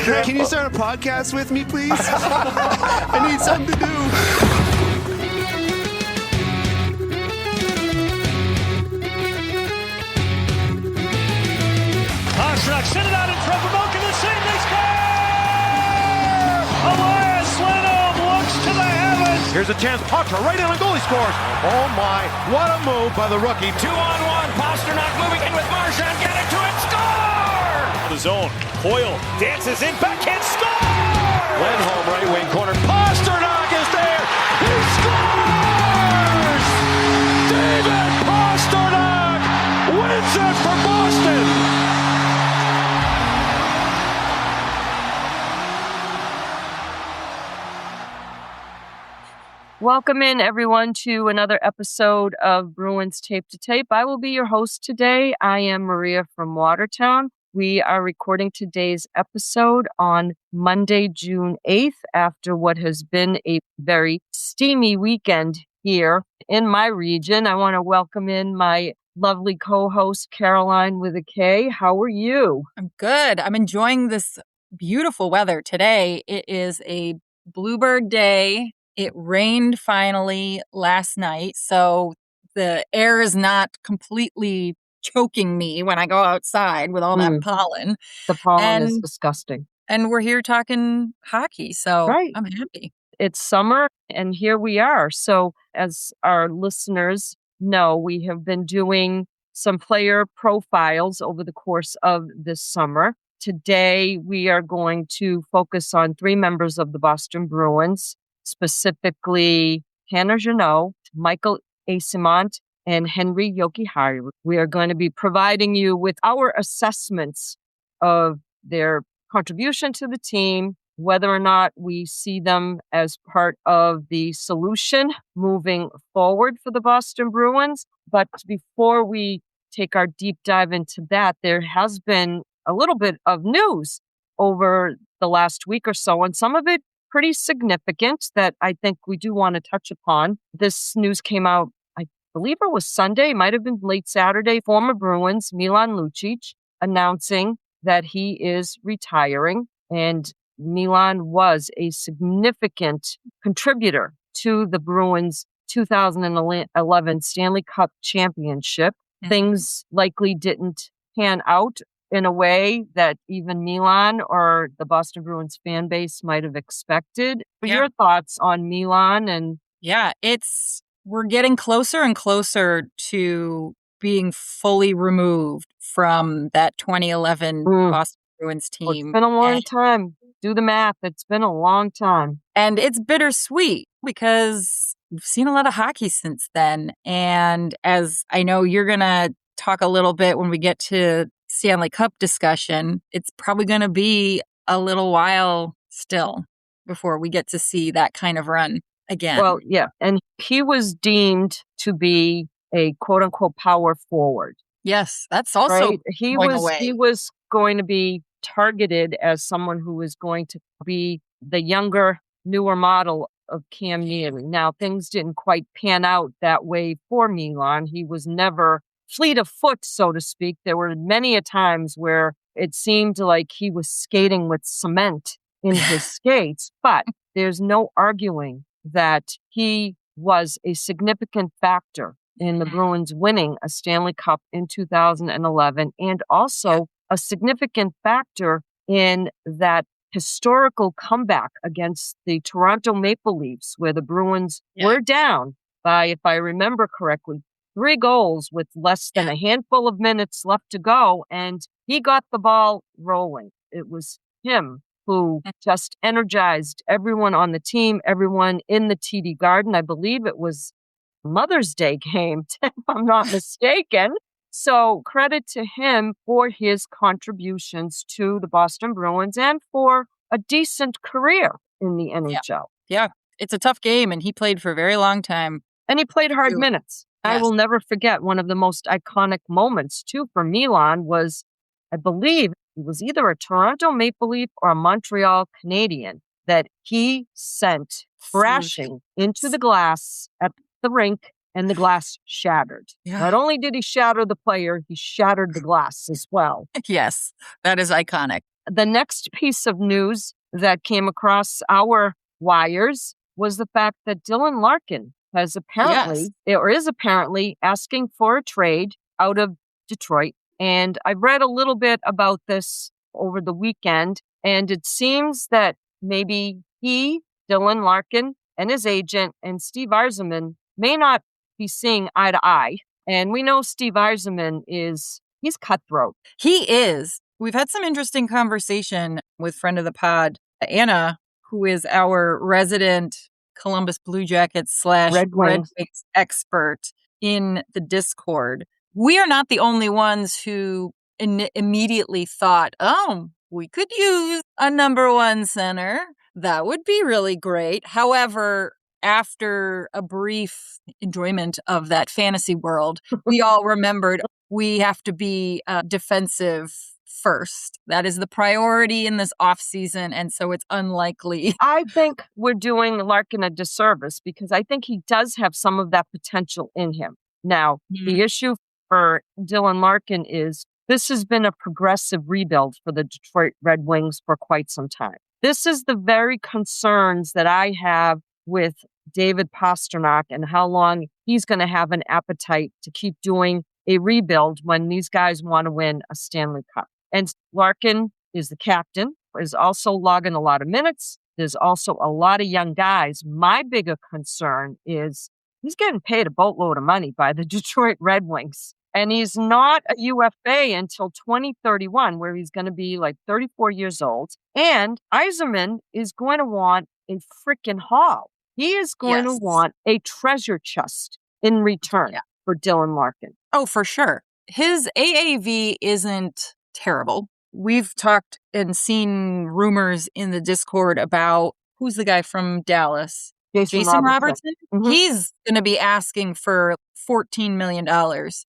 Can you start a podcast with me, please? I need something to do. Pastrnak sent it out in front for Malkin to save. They score! Elias Lindholm looks to the heavens. Here's a chance. Potter right in, and goalie scores. Oh my, what a move by the rookie. 2-on-1. Pastrnak moving in with Marchand. Get it to it. Score! The zone. Coyle dances in. Backhand score! Lindholm right wing corner. Pastrnak is there. He scores! David Pastrnak wins it for Boston. Welcome in, everyone, to another episode of Bruins Tape to Tape. I will be your host today. I am Maria from Watertown. We are recording today's episode on Monday, June 8th, after what has been a very steamy weekend here in my region. I want to welcome in my lovely co-host, Caroline with a K. How are you? I'm good. I'm enjoying this beautiful weather today. It is a bluebird day. It rained finally last night, so the air is not completely choking me when I go outside with all that pollen. The pollen is disgusting. And we're here talking hockey, so right. I'm happy. It's summer, and here we are. So as our listeners know, we have been doing some player profiles over the course of this summer. Today, we are going to focus on three members of the Boston Bruins, specifically Tanner Jeannot, Michael Eyssimont, and Henri Jokiharju. We are going to be providing you with our assessments of their contribution to the team, whether or not we see them as part of the solution moving forward for the Boston Bruins. But before we take our deep dive into that, there has been a little bit of news over the last week or so, and some of it pretty significant that I think we do want to touch upon. This news came out, I believe it was Sunday, might have been late Saturday. Former Bruins, Milan Lucic, announcing that he is retiring. And Milan was a significant contributor to the Bruins' 2011 Stanley Cup Championship. Mm-hmm. Things likely didn't pan out in a way that even Milan or the Boston Bruins fan base might have expected. Your thoughts on Milan? And we're getting closer and closer to being fully removed from that 2011 Boston Bruins team. Well, it's been a long time. Do the math. It's been a long time. And it's bittersweet because we've seen a lot of hockey since then. And as I know you're going to talk a little bit when we get to Stanley Cup discussion, it's probably going to be a little while still before we get to see that kind of run again. Well, yeah. And he was deemed to be a quote unquote power forward. Yes, that's also right? He away. was going to be targeted as someone who was going to be the younger, newer model of Cam Neely. Now, things didn't quite pan out that way for Milan. He was never fleet of foot, so to speak. There were many a times where it seemed like he was skating with cement in his skates, but there's no arguing that he was a significant factor in the Bruins winning a Stanley Cup in 2011, and also a significant factor in that historical comeback against the Toronto Maple Leafs, where the Bruins were down by, if I remember correctly, 3 goals with less than a handful of minutes left to go, and he got the ball rolling. It was him who just energized everyone on the team, everyone in the TD Garden. I believe it was Mother's Day game, if I'm not mistaken. So credit to him for his contributions to the Boston Bruins and for a decent career in the NHL. Yeah, it's a tough game, and he played for a very long time. And he played hard minutes. I will never forget one of the most iconic moments, too, for Milan was, I believe, it was either a Toronto Maple Leaf or a Montreal Canadian that he sent crashing into the glass at the rink, and the glass shattered. Yeah. Not only did he shatter the player, he shattered the glass as well. Yes, that is iconic. the next piece of news that came across our wires was the fact that Dylan Larkin is apparently asking for a trade out of Detroit. And I read a little bit about this over the weekend, and it seems that maybe Dylan Larkin, and his agent and Steve Yzerman may not be seeing eye to eye. And we know Steve Yzerman he's cutthroat. He is. We've had some interesting conversation with friend of the pod, Anna, who is our resident Columbus Blue Jackets / Red Wings expert in the Discord. We are not the only ones who immediately thought, oh, we could use a number one center. That would be really great. However, after a brief enjoyment of that fantasy world, we all remembered we have to be defensive first. That is the priority in this offseason, and so it's unlikely. I think we're doing Larkin a disservice because I think he does have some of that potential in him. Now, the issue for Dylan Larkin is this has been a progressive rebuild for the Detroit Red Wings for quite some time. This is the very concerns that I have with David Pastrnak and how long he's going to have an appetite to keep doing a rebuild when these guys want to win a Stanley Cup. And Larkin is the captain, is also logging a lot of minutes. There's also a lot of young guys. My bigger concern is he's getting paid a boatload of money by the Detroit Red Wings. And he's not a UFA until 2031, where he's going to be like 34 years old. And Yzerman is going to want a freaking haul. He is going to want a treasure chest in return for Dylan Larkin. Oh, for sure. His AAV isn't terrible. We've talked and seen rumors in the Discord about who's the guy from Dallas? Jason Robertson. Mm-hmm. He's going to be asking for $14 million.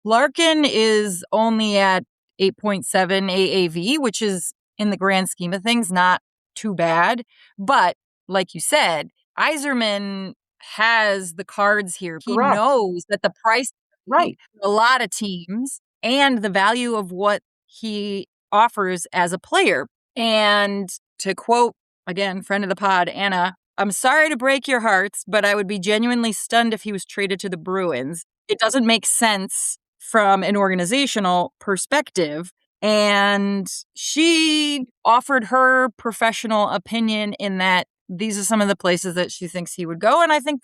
Larkin is only at 8.7 AAV, which is, in the grand scheme of things, not too bad. But like you said, Yzerman has the cards here. He knows that the price for a lot of teams and the value of what he offers as a player. And to quote, again, friend of the pod, Anna, I'm sorry to break your hearts, but I would be genuinely stunned if he was traded to the Bruins. It doesn't make sense from an organizational perspective. And she offered her professional opinion in that these are some of the places that she thinks he would go. And I think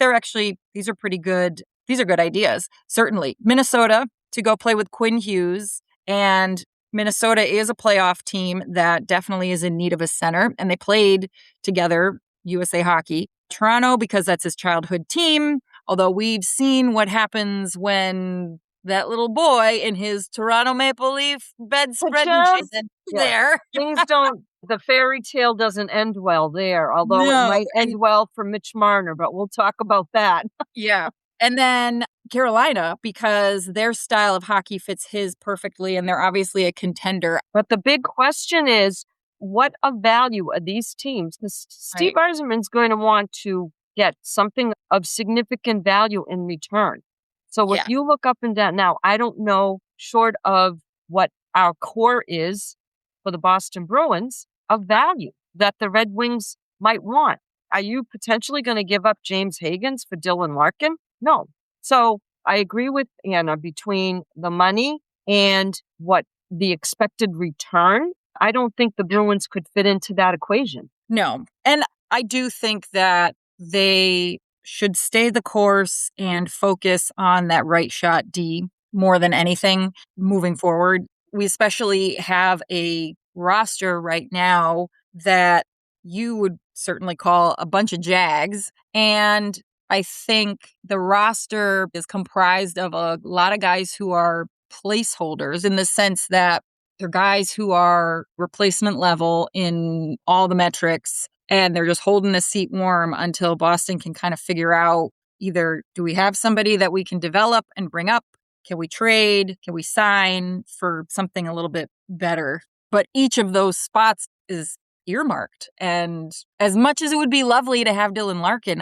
these are pretty good. These are good ideas. Certainly. Minnesota to go play with Quinn Hughes. And Minnesota is a playoff team that definitely is in need of a center. And they played together USA Hockey. Toronto, because that's his childhood team. Although we've seen what happens when that little boy in his Toronto Maple Leaf bedspread there. The fairy tale doesn't end well there, although it might end well for Mitch Marner, but we'll talk about that. Yeah. And then Carolina, because their style of hockey fits his perfectly, and they're obviously a contender. But the big question is, what of value are these teams? Because Steve Yzerman's going to want to get something of significant value in return. So if you look up and down, now I don't know, short of what our core is for the Boston Bruins, of value that the Red Wings might want. Are you potentially going to give up James Higgins for Dylan Larkin? No. So I agree with Anna between the money and what the expected return. I don't think the Bruins could fit into that equation. No. And I do think that they should stay the course and focus on that right shot D more than anything moving forward. We especially have a roster right now that you would certainly call a bunch of Jags. And I think the roster is comprised of a lot of guys who are placeholders in the sense that they're guys who are replacement level in all the metrics, and they're just holding the seat warm until Boston can kind of figure out either do we have somebody that we can develop and bring up? Can we trade? Can we sign for something a little bit better? But each of those spots is earmarked. And as much as it would be lovely to have Dylan Larkin,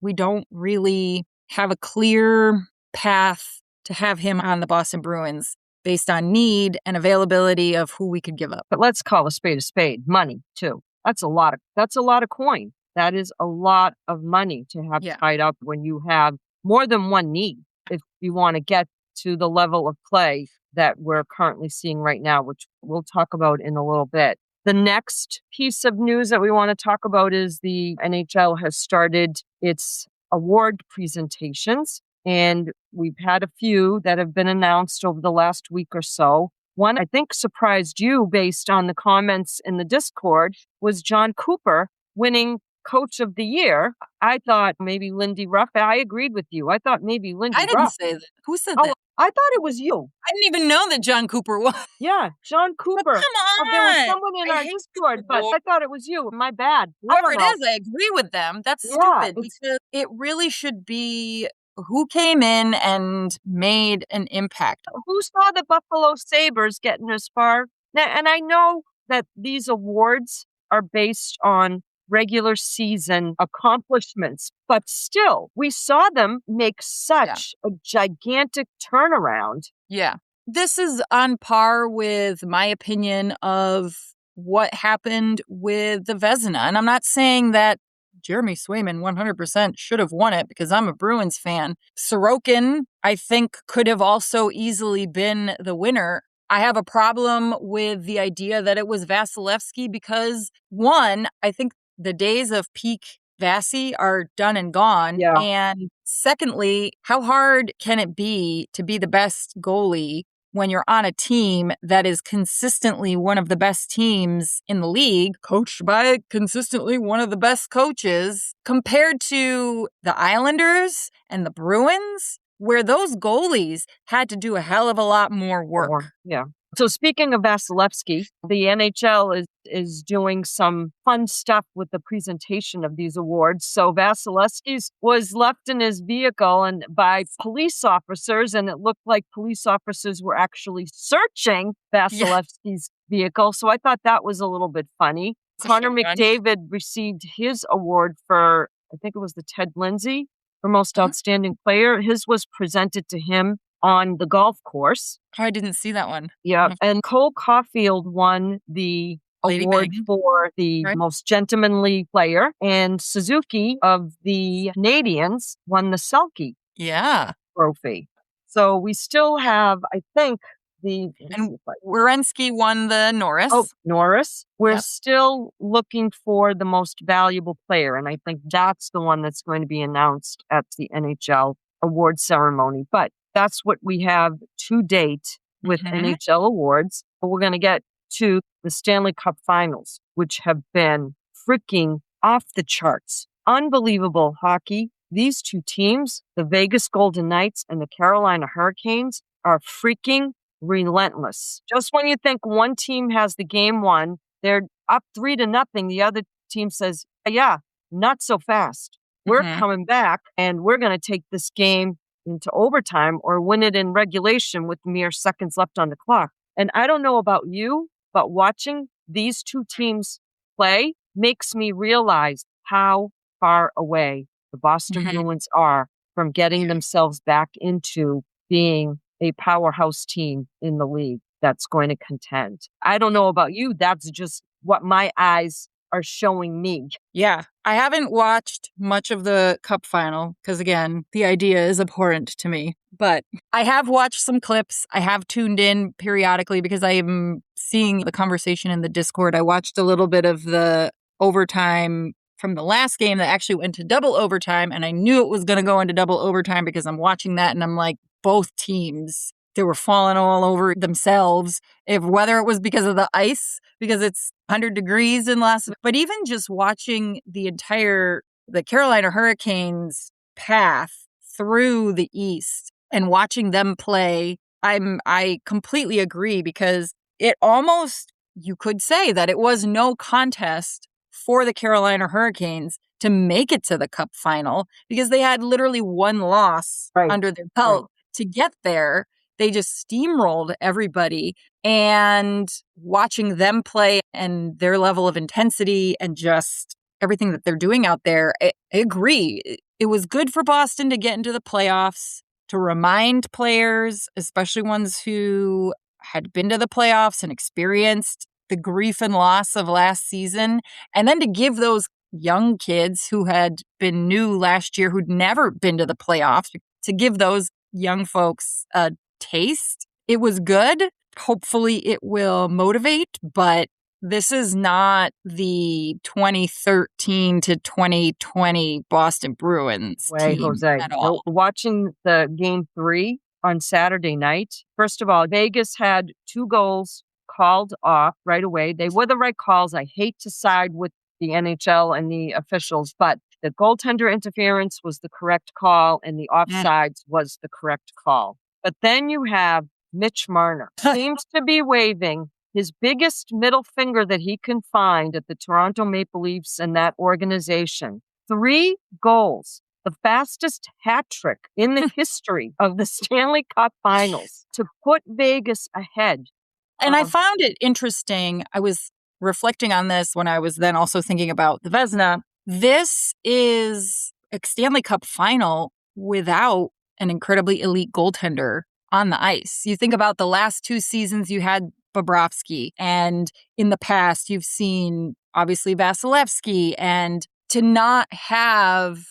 we don't really have a clear path to have him on the Boston Bruins based on need and availability of who we could give up. But let's call a spade. Money, too. That's a lot of coin. That is a lot of money to have tied up when you have more than one need if you want to get to the level of play that we're currently seeing right now, which we'll talk about in a little bit. The next piece of news that we want to talk about is the NHL has started its award presentations, and we've had a few that have been announced over the last week or so. One I think surprised you based on the comments in the Discord was John Cooper winning Coach of the Year. I thought maybe Lindy Ruff. I agreed with you. I thought maybe Lindy Ruff. I didn't say that. Who said that? I thought it was you. I didn't even know that John Cooper won. Yeah, John Cooper. But come on. There was someone in our Discord, but I thought it was you. My bad. Whoever it is, I agree with them. That's stupid because it really should be who came in and made an impact. Who saw the Buffalo Sabres getting as far? Now, and I know that these awards are based on regular season accomplishments, but still, we saw them make such a gigantic turnaround. Yeah. This is on par with my opinion of what happened with the Vezina. And I'm not saying that Jeremy Swayman 100% should have won it because I'm a Bruins fan. Sorokin, I think, could have also easily been the winner. I have a problem with the idea that it was Vasilevsky because, one, I think the days of peak Vasi are done and gone. Yeah. And secondly, how hard can it be to be the best goalie when you're on a team that is consistently one of the best teams in the league, coached by consistently one of the best coaches, compared to the Islanders and the Bruins, where those goalies had to do a hell of a lot more work. Yeah. So speaking of Vasilevsky, the NHL is doing some fun stuff with the presentation of these awards. So Vasilevsky's was left in his vehicle and by police officers, and it looked like police officers were actually searching Vasilevsky's vehicle. So I thought that was a little bit funny. Connor McDavid received his award for, I think it was the Ted Lindsay for most outstanding player. His was presented to him on the golf course. I didn't see that one. Yeah. And Cole Caulfield won the award for the most gentlemanly player. And Suzuki of the Canadians won the Selke trophy. So we still have, I think, and Werenski won the Norris. Oh, Norris. We're still looking for the most valuable player. And I think that's the one that's going to be announced at the NHL award ceremony. But that's what we have to date with NHL awards. But we're going to get to the Stanley Cup Finals, which have been freaking off the charts. Unbelievable hockey. These two teams, the Vegas Golden Knights and the Carolina Hurricanes, are freaking relentless. Just when you think one team has the game won, they're up 3-0. The other team says, yeah, not so fast. We're coming back and we're going to take this game into overtime or win it in regulation with mere seconds left on the clock. And I don't know about you, but watching these two teams play makes me realize how far away the Boston Bruins are from getting themselves back into being a powerhouse team in the league that's going to contend. I don't know about you. That's just what my eyes are showing me. Yeah. I haven't watched much of the Cup Final because, again, the idea is abhorrent to me. But I have watched some clips. I have tuned in periodically because I am seeing the conversation in the Discord. I watched a little bit of the overtime from the last game that actually went to double overtime. And I knew it was going to go into double overtime because I'm watching that and I'm like, both teams, they were falling all over themselves. Whether it was because of the ice, because it's 100 degrees in but even just watching the Carolina Hurricanes path through the East and watching them play, I completely agree because it almost, you could say that it was no contest for the Carolina Hurricanes to make it to the Cup Final because they had literally one loss under their belt. To get there, they just steamrolled everybody, and watching them play and their level of intensity and just everything that they're doing out there, I agree. It was good for Boston to get into the playoffs. to remind players, especially ones who had been to the playoffs and experienced the grief and loss of last season, and then to give those young kids who had been new last year, who'd never been to the playoffs, to give those young folks a taste. It was good. Hopefully it will motivate, but this is not the 2013 to 2020 Boston Bruins team Jose. at all. Watching the game 3 on Saturday night, first of all, Vegas had 2 goals called off right away. They were the right calls. I hate to side with the NHL and the officials, but the goaltender interference was the correct call and the offsides was the correct call. But then you have Mitch Marner seems to be waving his biggest middle finger that he can find at the Toronto Maple Leafs and that organization. 3 goals, the fastest hat trick in the history of the Stanley Cup Finals to put Vegas ahead. And I found it interesting. I was reflecting on this when I was then also thinking about the Vezina. This is a Stanley Cup Final without an incredibly elite goaltender on the ice. You think about the last 2 seasons, you had Bobrovsky, and in the past, you've seen obviously Vasilevsky, and to not have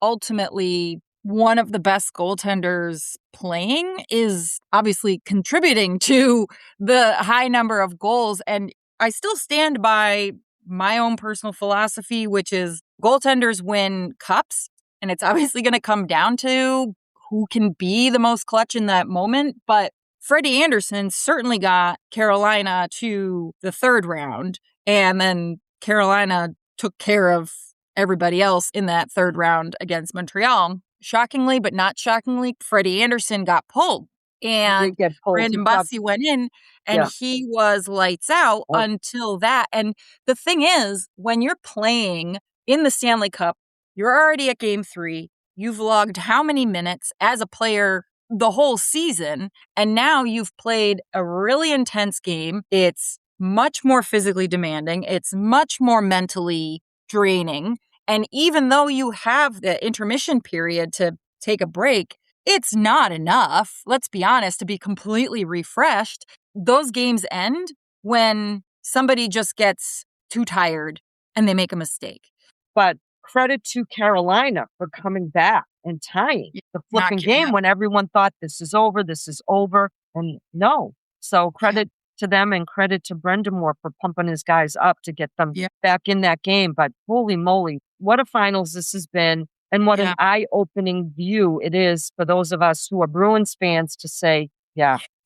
ultimately one of the best goaltenders playing is obviously contributing to the high number of goals. And I still stand by my own personal philosophy, which is goaltenders win cups. And it's obviously going to come down to who can be the most clutch in that moment. But Freddie Anderson certainly got Carolina to the 3rd round. And then Carolina took care of everybody else in that 3rd round against Montreal. Shockingly, but not shockingly, Freddie Anderson got pulled. And Brandon Bussi went in and he was lights out until that. And the thing is, when you're playing in the Stanley Cup, you're already at game 3. You've logged how many minutes as a player the whole season. And now you've played a really intense game. It's much more physically demanding. It's much more mentally draining. And even though you have the intermission period to take a break, it's not enough, let's be honest, to be completely refreshed. Those games end when somebody just gets too tired and they make a mistake. But credit to Carolina for coming back and tying the flipping game when everyone thought this is over. And no. So credit to them and credit to Brendamore for pumping his guys up to get them back in that game. But holy moly, what a finals this has been. And what an eye-opening view it is for those of us who are Bruins fans to say,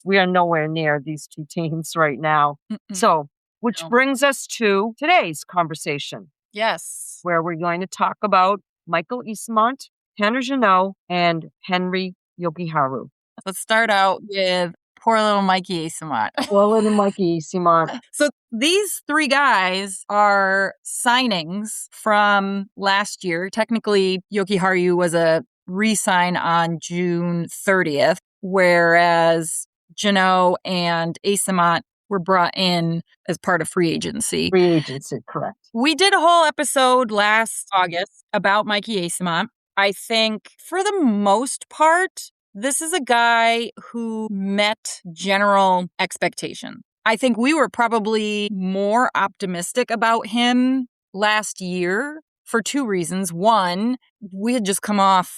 we are nowhere near these 2 teams right now. So, which brings us to today's conversation. Yes. Where we're going to talk about Michael Eyssimont, Tanner Jeannot, and Henri Jokiharju. Let's start out with poor little Mikey Eyssimont. Poor little Mikey Eyssimont. So these 3 guys are signings from last year. Technically, Jokiharju was a re-sign on June 30th, whereas Jeannot and Eyssimont were brought in as part of free agency. Free agency, correct. We did a whole episode last August about Mikey Eyssimont. I think for the most part, this is a guy who met general expectation. I think we were probably more optimistic about him last year for 2 reasons. One, we had just come off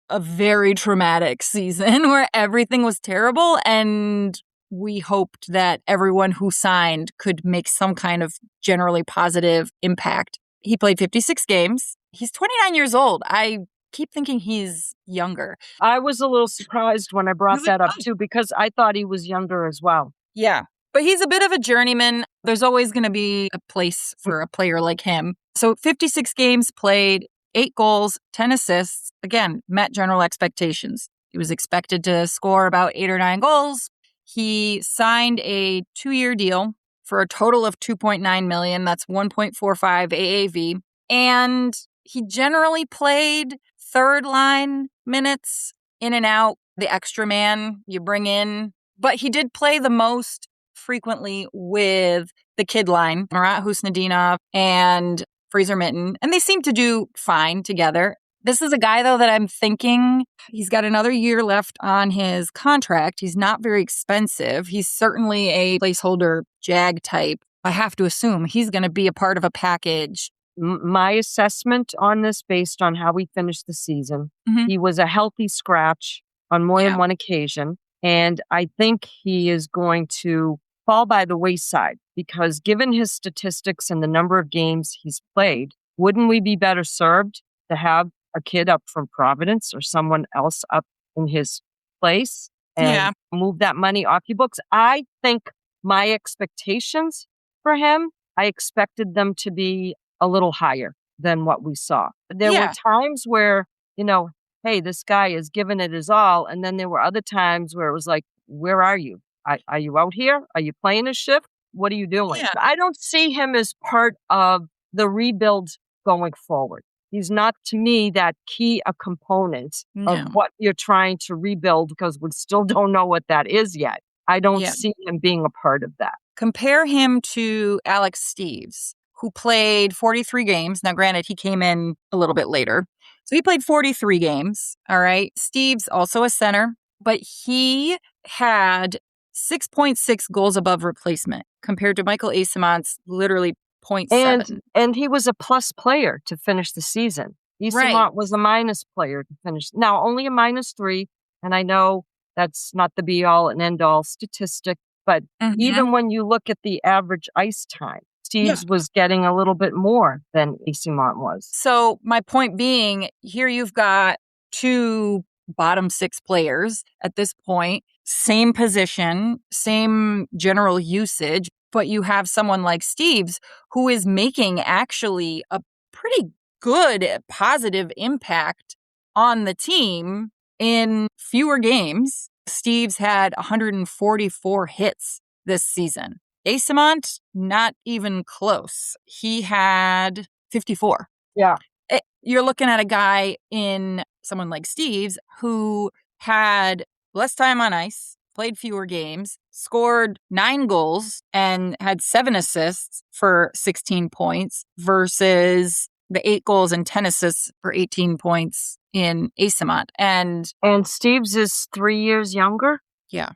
a very traumatic season where everything was terrible, and we hoped that everyone who signed could make some kind of generally positive impact. He played 56 games. He's 29 years old. I keep thinking he's younger. I was a little surprised when I brought that up too, because I thought he was younger as well. Yeah, but he's a bit of a journeyman. There's always going to be a place for a player like him. So 56 games played, 8 goals, 10 assists. Again, met general expectations. He was expected to score about 8 or 9 goals. He signed a 2-year deal for a total of $2.9 million. That's 1.45 AAV. And he generally played 3rd line minutes, in and out, the extra man you bring in. But he did play the most frequently with the kid line, Marat Husnudinov and Fraser Mitten. And they seem to do fine together. This is a guy, though, that I'm thinking he's got another year left on his contract. He's not very expensive. He's certainly a placeholder Jag type. I have to assume he's going to be a part of a package. My assessment on this, based on how we finished the season, Mhm. he was a healthy scratch on more Yeah. than one occasion. And I think he is going to fall by the wayside because given his statistics and the number of games he's played, wouldn't we be better served to have a kid up from Providence or someone else up in his place and Yeah. move that money off your books? I think my expectations for him, I expected them to be a little higher than what we saw. There Yeah. were times where, hey, this guy is giving it his all. And then there were other times where it was like, where are you? Are you out here? Are you playing a shift? What are you doing? Yeah. I don't see him as part of the rebuild going forward. He's not, to me, that key a component No. of what you're trying to rebuild because we still don't know what that is yet. I don't Yeah. see him being a part of that. Compare him to Alex Steves, who played 43 games. Now, granted, he came in a little bit later. So he played 43 games. All right. Steves, also a center, but he had 6.6 goals above replacement compared to Michael Eysimont's literally 0.7. And he was a plus player to finish the season. Eyssimont was a minus player to finish. Now, only a -3. And I know that's not the be all and end all statistic, but even when you look at the average ice time, Steves was getting a little bit more than Eyssimont was. So my point being, here you've got two bottom six players at this point, same position, same general usage, but you have someone like Steves who is making actually a pretty good positive impact on the team in fewer games. Steves had 144 hits this season. Eyssimont, not even close. He had 54. Yeah. You're looking at a guy in someone like Steves who had less time on ice, played fewer games, scored 9 goals, and had 7 assists for 16 points versus the 8 goals and 10 assists for 18 points in Eyssimont. And Steves is 3 years younger. Yeah.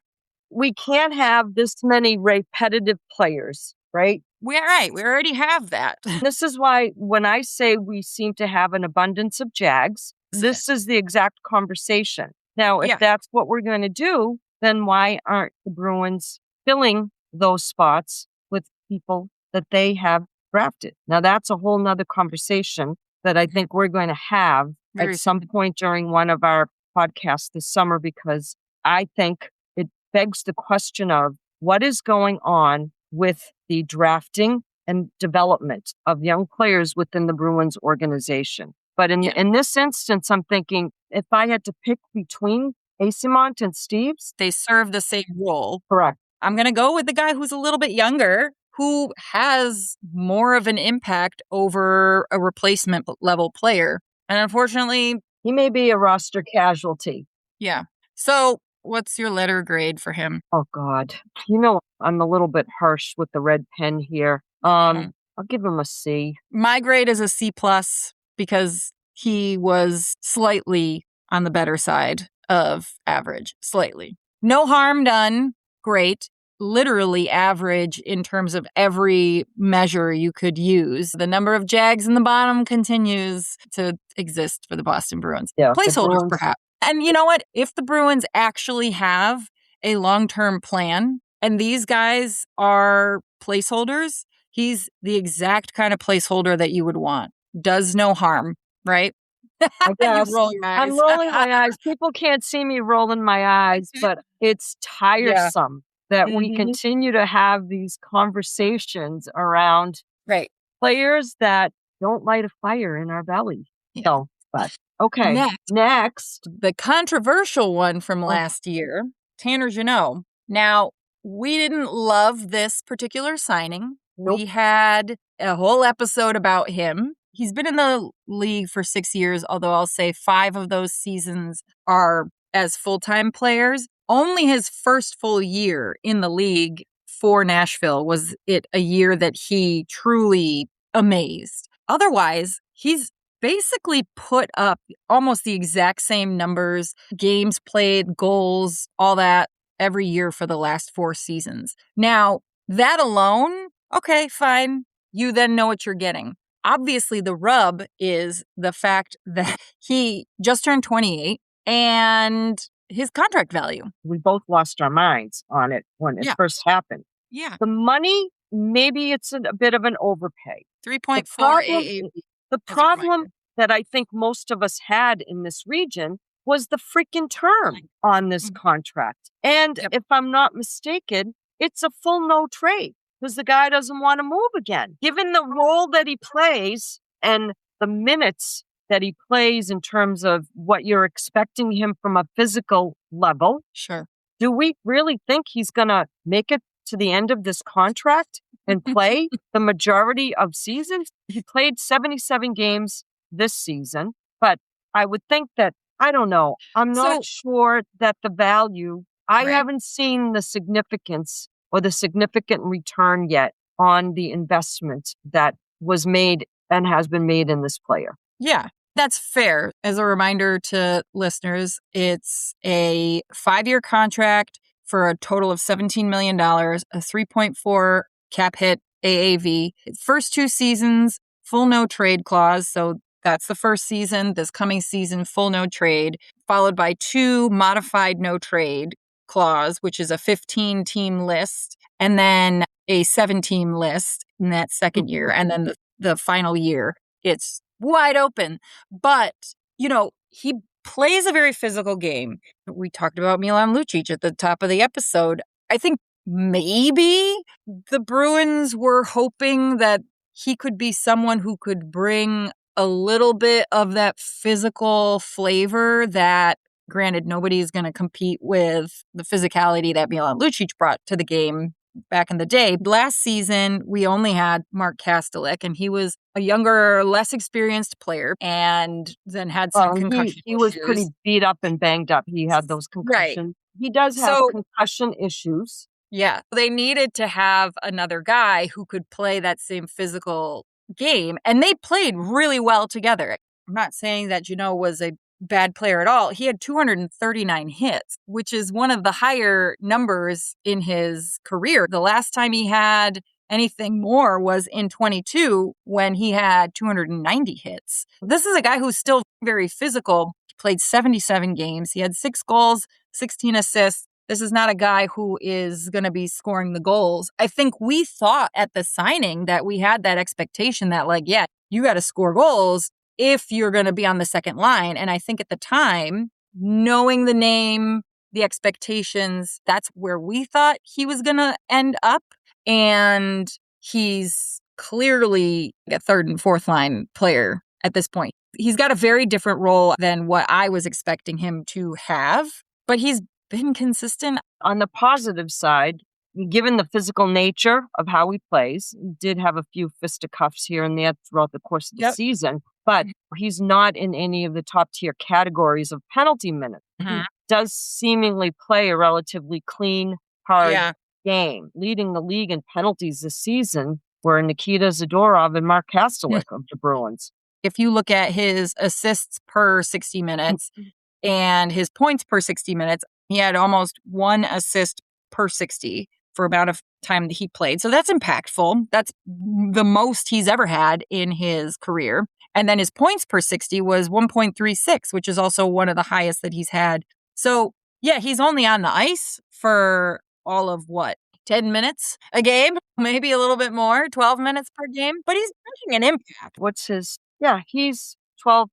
We can't have this many repetitive players, right? We're right. We already have that. This is why when I say we seem to have an abundance of Jags, this is the exact conversation. Now, if that's what we're going to do, then why aren't the Bruins filling those spots with people that they have drafted? Now, that's a whole nother conversation that I think we're going to have at some point during one of our podcasts this summer, because I think it begs the question of what is going on with the drafting and development of young players within the Bruins organization. But in this instance, I'm thinking if I had to pick between Eyssimont and Steves, they serve the same role. Correct. I'm going to go with the guy who's a little bit younger, who has more of an impact over a replacement level player. And unfortunately, he may be a roster casualty. Yeah. So what's your letter grade for him? Oh, God. I'm a little bit harsh with the red pen here. I'll give him a C. My grade is a C+ because he was slightly on the better side of average. Slightly. No harm done. Great. Literally average in terms of every measure you could use. The number of Jags in the bottom continues to exist for the Boston Bruins. Yeah, placeholders, perhaps. And you know what? If the Bruins actually have a long-term plan and these guys are placeholders, he's the exact kind of placeholder that you would want. Does no harm, right? I guess. You're rolling your eyes. I'm rolling my eyes. People can't see me rolling my eyes, but it's tiresome that we continue to have these conversations around players that don't light a fire in our belly. Yeah. So, but okay. Next. The controversial one from last year, Tanner Jeannot. Now, we didn't love this particular signing. Nope. We had a whole episode about him. He's been in the league for 6 years, although I'll say 5 of those seasons are as full-time players. Only his first full year in the league for Nashville was it a year that he truly amazed. Otherwise, he's basically put up almost the exact same numbers, games played, goals, all that every year for the last 4 seasons. Now, that alone, okay, fine. You then know what you're getting. Obviously, the rub is the fact that he just turned 28 and his contract value. We both lost our minds on it when it first happened. Yeah. The money, maybe it's a bit of an overpay. 3.4 AAV. The problem that I think most of us had in this region was the freaking term on this contract. And if I'm not mistaken, it's a full no trade because the guy doesn't want to move again. Given the role that he plays and the minutes that he plays in terms of what you're expecting him from a physical level. Sure. Do we really think he's going to make it to the end of this contract and play the majority of seasons? He played 77 games this season, but I would think that, I don't know, I'm not sure that the value, I haven't seen the significance or the significant return yet on the investment that was made and has been made in this player. Yeah. That's fair. As a reminder to listeners, it's a 5-year contract for a total of $17 million, a 3.4 cap hit AAV. First 2 seasons, full no trade clause. So that's the first season. This coming season, full no trade, followed by 2 modified no trade clause, which is a 15-team list, and then a 7-team list in that second year. And then the final year, it's wide open. But, he plays a very physical game. We talked about Milan Lucic at the top of the episode. I think maybe the Bruins were hoping that he could be someone who could bring a little bit of that physical flavor that, granted, nobody's going to compete with the physicality that Milan Lucic brought to the game back in the day. Last season, we only had Mark Kastelik, and he was a younger, less experienced player, and then had some concussion He was issues. pretty beat up and banged up. He had those concussions. He does have concussion issues. Yeah, they needed to have another guy who could play that same physical game, and they played really well together. I'm not saying that Jeannot was a bad player at all. He had 239 hits, which is one of the higher numbers in his career. The last time he had anything more was in 22 when he had 290 hits. This is a guy who's still very physical. He played 77 games. He had 6 goals, 16 assists. This is not a guy who is going to be scoring the goals. I think we thought at the signing that we had that expectation that, you got to score goals if you're going to be on the second line. And I think at the time, knowing the name, the expectations, that's where we thought he was going to end up. And he's clearly a 3rd and 4th line player at this point. He's got a very different role than what I was expecting him to have, but he's been consistent. On the positive side, given the physical nature of how he plays, he did have a few fisticuffs here and there throughout the course of the season, but he's not in any of the top tier categories of penalty minutes. He does seemingly play a relatively clean, hard game, leading the league in penalties this season were Nikita Zadorov and Mark Kastelik of the Bruins. If you look at his assists per 60 minutes and his points per 60 minutes, he had almost 1 assist per 60 for amount of time that he played. So that's impactful. That's the most he's ever had in his career. And then his points per 60 was 1.36, which is also one of the highest that he's had. So, he's only on the ice for all of 10 minutes a game, maybe a little bit more, 12 minutes per game, but he's making an impact. What's his? He's 12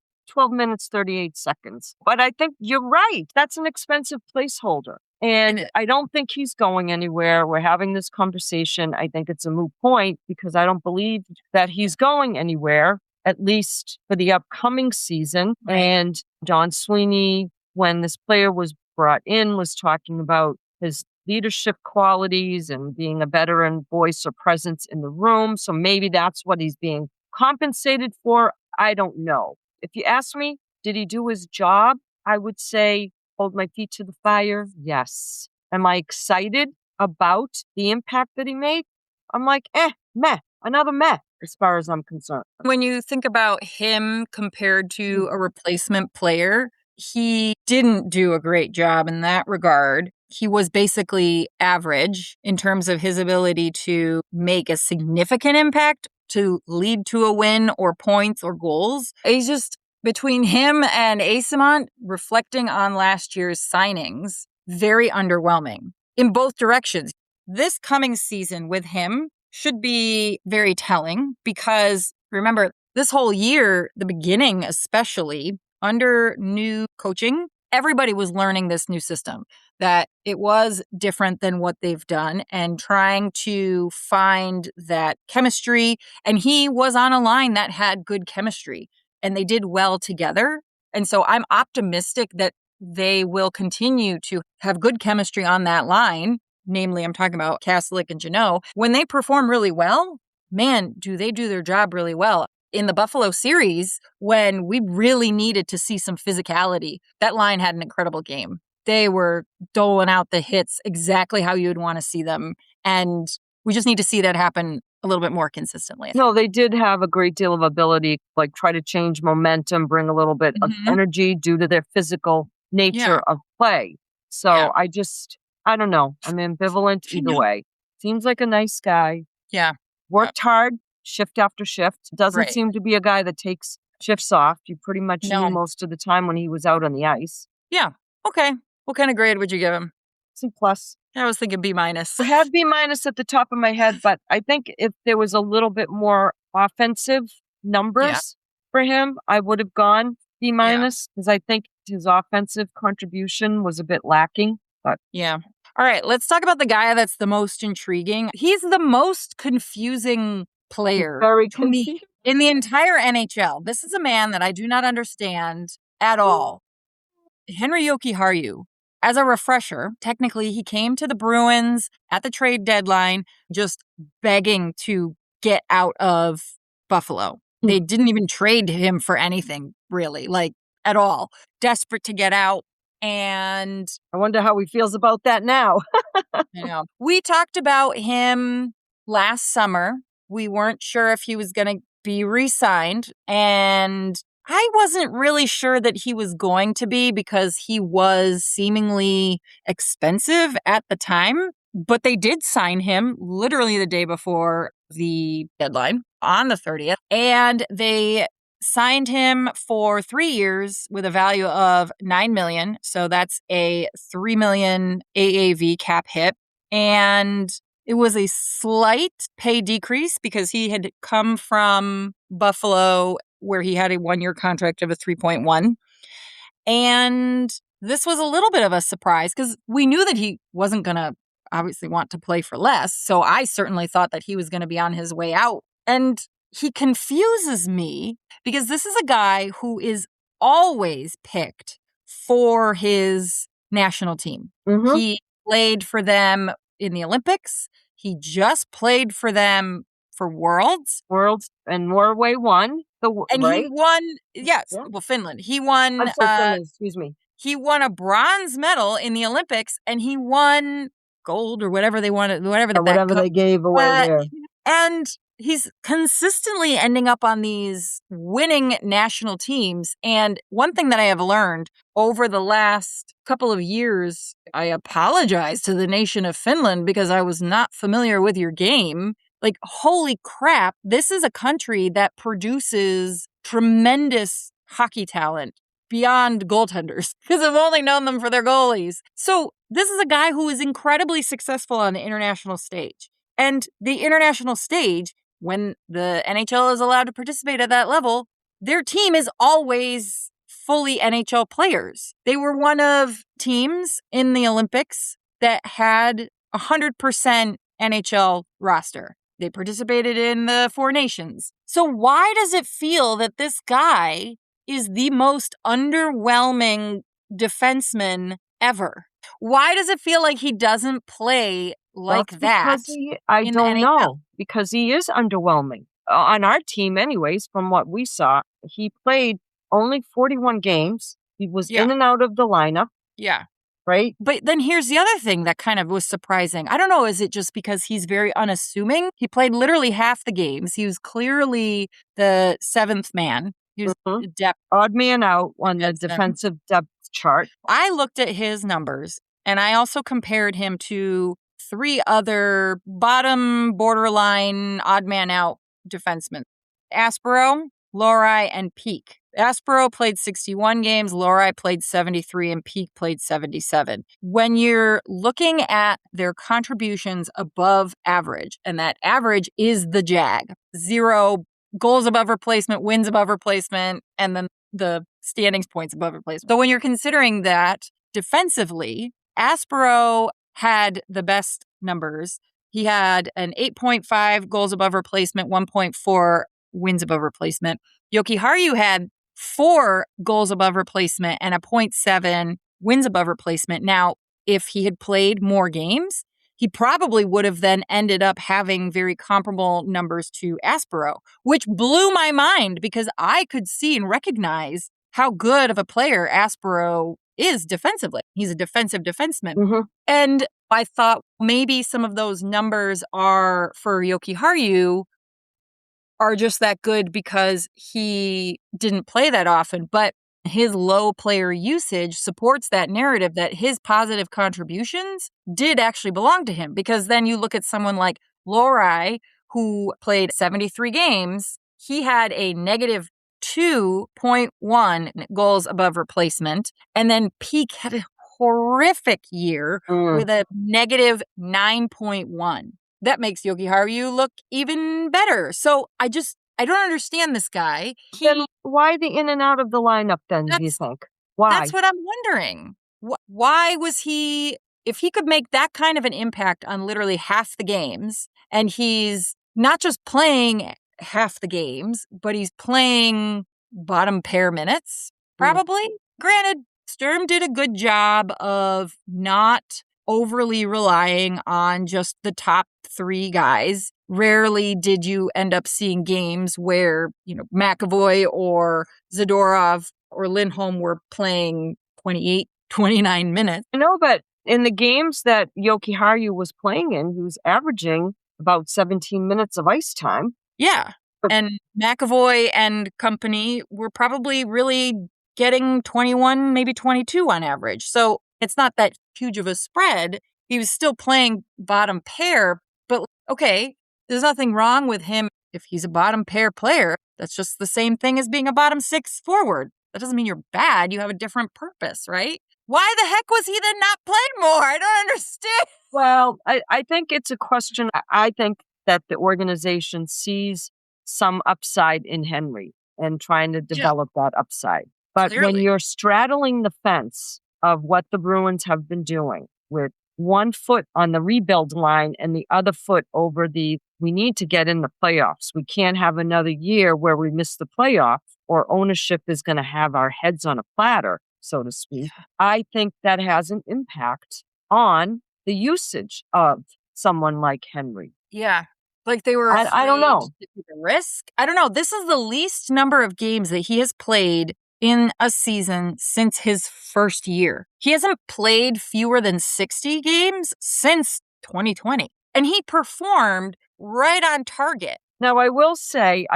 minutes, 38 seconds. But I think you're right. That's an expensive placeholder. And I don't think he's going anywhere. We're having this conversation. I think it's a moot point because I don't believe that he's going anywhere, at least for the upcoming season. And Don Sweeney, when this player was brought in, was talking about his leadership qualities and being a veteran voice or presence in the room. So maybe that's what he's being compensated for. I don't know. If you ask me, did he do his job? I would say, hold my feet to the fire. Yes. Am I excited about the impact that he made? I'm like, meh. another meh as far as I'm concerned. When you think about him compared to a replacement player, he didn't do a great job in that regard. He was basically average in terms of his ability to make a significant impact, to lead to a win or points or goals. He's just, between him and Eyssimont, reflecting on last year's signings, very underwhelming in both directions. This coming season with him should be very telling because, remember, this whole year, the beginning especially, under new coaching, everybody was learning this new system, that it was different than what they've done and trying to find that chemistry. And he was on a line that had good chemistry and they did well together. And so I'm optimistic that they will continue to have good chemistry on that line. Namely, I'm talking about Kaslik and Jeannot. When they perform really well, man, do they do their job really well. In the Buffalo series, when we really needed to see some physicality, that line had an incredible game. They were doling out the hits exactly how you'd want to see them. And we just need to see that happen a little bit more consistently. No, they did have a great deal of ability, like try to change momentum, bring a little bit of energy due to their physical nature of play. So I don't know. I'm ambivalent either way. Seems like a nice guy. Yeah. Worked hard, shift after shift. Doesn't seem to be a guy that takes shifts off. You pretty much knew most of the time when he was out on the ice. Yeah. Okay. What kind of grade would you give him? C+. I was thinking B-. I had B- at the top of my head, but I think if there was a little bit more offensive numbers for him, I would have gone B- because I think his offensive contribution was a bit lacking. But yeah. All right, let's talk about the guy that's the most intriguing. He's the most confusing player to me in the entire NHL. This is a man that I do not understand at all. Henri Jokiharju. As a refresher, technically he came to the Bruins at the trade deadline just begging to get out of Buffalo. They didn't even trade him for anything, really, like at all. Desperate to get out. And I wonder how he feels about that now. you know, we talked about him last summer. We weren't sure if he was going to be re-signed. And I wasn't really sure that he was going to be because he was seemingly expensive at the time. But they did sign him literally the day before the deadline on the 30th. And they signed him for 3 years with a value of $9 million. So that's a $3 million AAV cap hit. And it was a slight pay decrease because he had come from Buffalo where he had a 1-year contract of a 3.1. And this was a little bit of a surprise because we knew that he wasn't going to obviously want to play for less. So I certainly thought that he was going to be on his way out. And he confuses me because this is a guy who is always picked for his national team. He played for them in the Olympics. He just played for them for Worlds. And Norway won. He won, well, Finland. He won, Finland, excuse me. He won a bronze medal in the Olympics and he won gold or whatever they wanted, whatever they gave away there. And he's consistently ending up on these winning national teams. And one thing that I have learned over the last couple of years, I apologize to the nation of Finland because I was not familiar with your game. Like, holy crap, this is a country that produces tremendous hockey talent beyond goaltenders because I've only known them for their goalies. So this is a guy who is incredibly successful on the international stage. And the international stage, when the NHL is allowed to participate at that level, their team is always fully NHL players. They were one of teams in the Olympics that had 100% NHL roster. They participated in the Four Nations. So why does it feel that this guy is the most underwhelming defenseman ever? Why does it feel like he doesn't play like that? I don't know. Because he is underwhelming. On our team, anyways, from what we saw, he played only 41 games. He was in and out of the lineup. Yeah. right? But then here's the other thing that kind of was surprising. I don't know, is it just because he's very unassuming? He played literally half the games. He was clearly the seventh man. He was depth. Odd man out on the defensive depth chart. I looked at his numbers, and I also compared him to 3 other bottom borderline odd man out defensemen. Aspero, Lori, and Peak. Aspero played 61 games, Lori played 73, and Peak played 77. When you're looking at their contributions above average, and that average is the JAG, 0 goals above replacement, wins above replacement, and then the standings points above replacement. So when you're considering that defensively, Aspero had the best numbers. He had an 8.5 goals above replacement, 1.4 wins above replacement. Jokiharju had 4 goals above replacement and a 0.7 wins above replacement. Now, if he had played more games, he probably would have then ended up having very comparable numbers to Aspero, which blew my mind because I could see and recognize how good of a player Aspero is defensively. He's a defensive defenseman. And I thought maybe some of those numbers are for Jokiharju are just that good because he didn't play that often, but his low player usage supports that narrative that his positive contributions did actually belong to him. Because then you look at someone like Lori, who played 73 games, he had a negative 2.1 goals above replacement, and then Peak had a horrific year with a negative 9.1. That makes Jokiharju look even better. So I don't understand this guy. Then why the in and out of the lineup then, do you think? Why? That's what I'm wondering. Why was he, if he could make that kind of an impact on literally half the games, and he's not just playing half the games, but he's playing bottom pair minutes, probably. Granted, Sturm did a good job of not overly relying on just the top 3 guys. Rarely did you end up seeing games where, McAvoy or Zadorov or Lindholm were playing 28, 29 minutes. But in the games that Jokiharju was playing in, he was averaging about 17 minutes of ice time. Yeah. And McAvoy and company were probably really getting 21, maybe 22 on average. So it's not that huge of a spread. He was still playing bottom pair, but okay, there's nothing wrong with him if he's a bottom pair player. That's just the same thing as being a bottom 6 forward. That doesn't mean you're bad. You have a different purpose, right? Why the heck was he then not playing more? I don't understand. Well, I think it's a question. I think that the organization sees some upside in Henry and trying to develop that upside. But when you're straddling the fence of what the Bruins have been doing with one foot on the rebuild line and the other foot over we need to get in the playoffs. We can't have another year where we miss the playoff or ownership is going to have our heads on a platter, so to speak. I think that has an impact on the usage of someone like Henry. Yeah. Like they were I don't know. To take a risk. I don't know. This is the least number of games that he has played in a season since his first year. He hasn't played fewer than 60 games since 2020. And he performed right on target. Now, I will say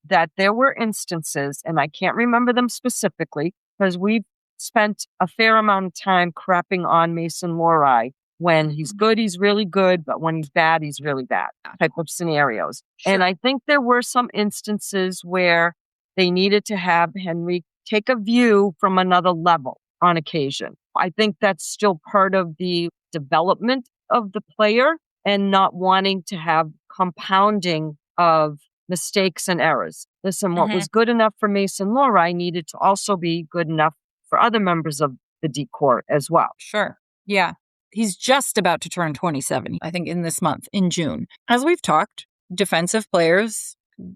that there were instances, and I can't remember them specifically, because we've spent a fair amount of time crapping on Mason Lori. When he's good, he's really good, but when he's bad, he's really bad type of scenarios. Sure. And I think there were some instances where they needed to have Henry take a view from another level on occasion. I think that's still part of the development of the player and not wanting to have compounding of mistakes and errors. Listen, what was good enough for Mason Lori needed to also be good enough for other members of the D-Corps as well. Sure. Yeah. He's just about to turn 27, I think, in this month, in June. As we've talked, defensive players,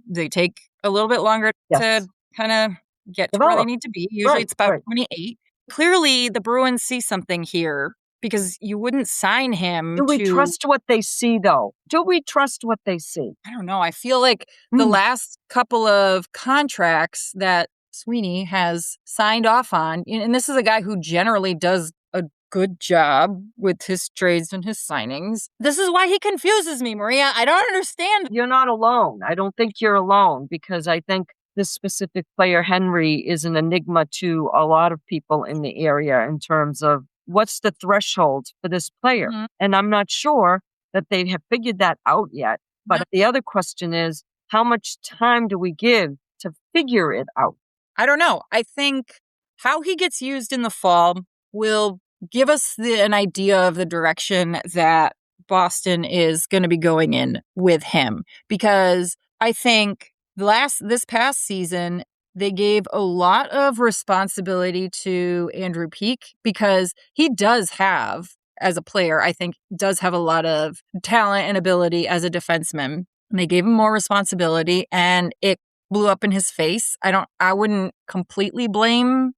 they take a little bit longer to kind of get to where they need to be. Usually it's about 28. Clearly, the Bruins see something here because you wouldn't sign him. Do we trust what they see, though? Do we trust what they see? I don't know. I feel like the last couple of contracts that Sweeney has signed off on, and this is a guy who generally does a good job with his trades and his signings. This is why he confuses me, Maria. I don't understand. You're not alone. I don't think you're alone, because I think this specific player, Henri, is an enigma to a lot of people in the area in terms of what's the threshold for this player. Mhm. And I'm not sure that they have figured that out yet. But the other question is, how much time do we give to figure it out? I don't know. I think how he gets used in the fall will give us an idea of the direction that Boston is going to be going in with him. Because I think this past season, they gave a lot of responsibility to Andrew Peeke, because he does have, as a player, I think does have a lot of talent and ability as a defenseman. And they gave him more responsibility, and it blew up in his face. I wouldn't completely blame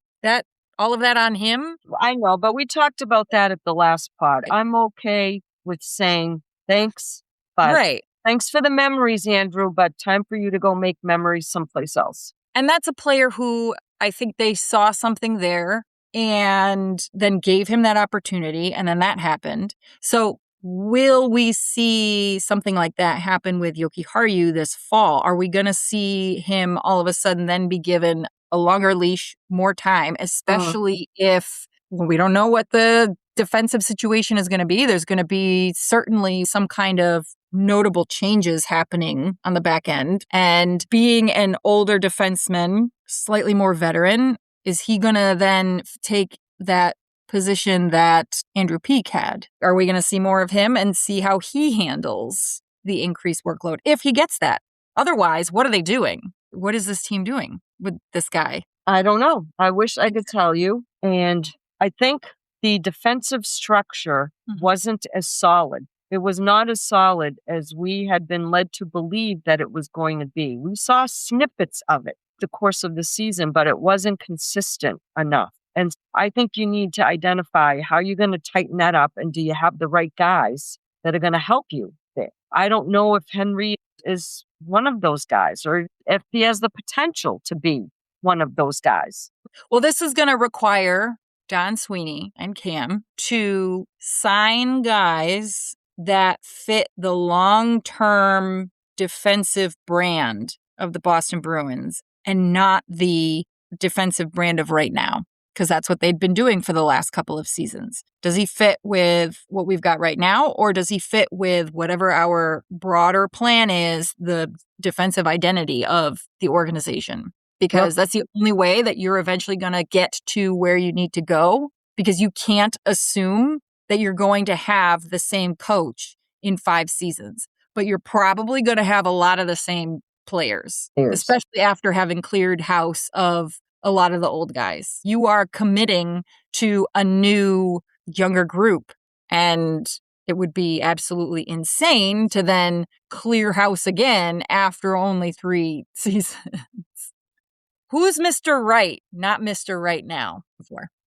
all of that on him. I know, but we talked about that at the last pod. I'm okay with saying thanks, but Right. thanks for the memories, Andrew, but time for you to go make memories someplace else. And that's a player who I think they saw something there and then gave him that opportunity, and then that happened. So will we see something like that happen with Jokiharju this fall? Are we going to see him all of a sudden then be given a longer leash, more time, especially if we don't know what the defensive situation is going to be? There's going to be certainly some kind of notable changes happening on the back end. And being an older defenseman, slightly more veteran, is he going to then take that position that Andrew Peeke had? Are we going to see more of him and see how he handles the increased workload if he gets that? Otherwise, what are they doing? What is this team doing with this guy? I don't know. I wish I could tell you. And I think the defensive structure wasn't as solid. It was not as solid as we had been led to believe that it was going to be. We saw snippets of it the course of the season, but it wasn't consistent enough. And I think you need to identify how you're going to tighten that up, and do you have the right guys that are going to help you there? I don't know if Henri is one of those guys, or if he has the potential to be one of those guys. Well, this is going to require Don Sweeney and Cam to sign guys that fit the long-term defensive brand of the Boston Bruins and not the defensive brand of right now, because that's what they'd been doing for the last couple of seasons. Does he fit with what we've got right now, or does he fit with whatever our broader plan is, the defensive identity of the organization? Because that's the only way that you're eventually going to get to where you need to go, because you can't assume that you're going to have the same coach in 5 seasons, but you're probably going to have a lot of the same players, especially after having cleared house of a lot of the old guys. You are committing to a new, younger group, and it would be absolutely insane to then clear house again after only 3 seasons. Who's Mr. Right, not Mr. Right now?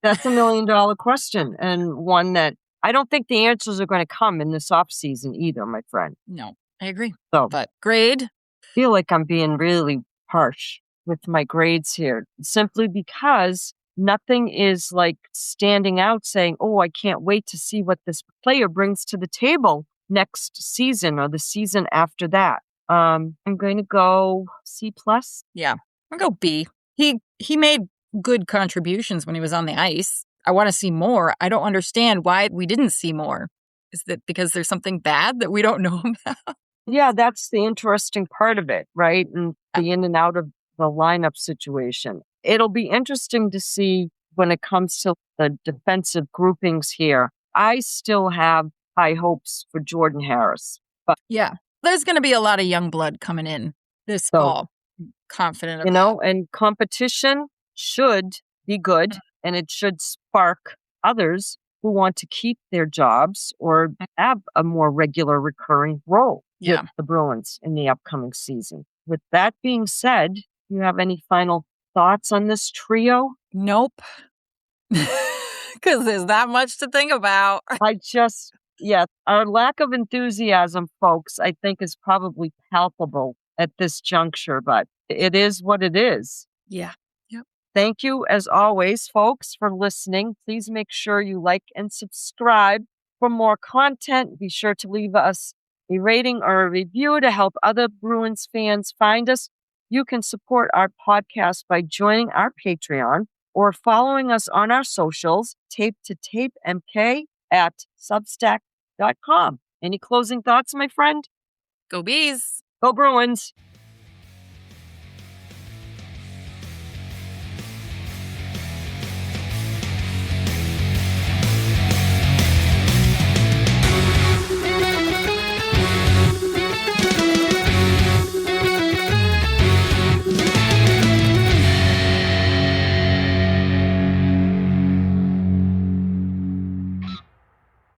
That's $1 million question, and one that I don't think the answers are going to come in this offseason either, my friend. No, I agree. So, but grade? I feel like I'm being really harsh with my grades here, simply because nothing is like standing out saying, oh, I can't wait to see what this player brings to the table next season or the season after that. I'm going to go C+. Yeah, I'll go B. He made good contributions when he was on the ice. I want to see more. I don't understand why we didn't see more. Is that because there's something bad that we don't know about? Yeah, that's the interesting part of it, right? And the in and out of the lineup situation. It'll be interesting to see when it comes to the defensive groupings here. I still have high hopes for Jordan Harris. But yeah, there's going to be a lot of young blood coming in this fall. I'm confident of and competition should be good, and it should spark others who want to keep their jobs or have a more regular recurring role with the Bruins in the upcoming season. With that being said, do you have any final thoughts on this trio? Nope. Because there's not much to think about. Our lack of enthusiasm, folks, I think is probably palpable at this juncture, but it is what it is. Yeah. Yep. Thank you, as always, folks, for listening. Please make sure you like and subscribe for more content. Be sure to leave us a rating or a review to help other Bruins fans find us. You can support our podcast by joining our Patreon or following us on our socials, Tape to Tape MK at Substack.com. Any closing thoughts, my friend? Go Bees! Go Bruins!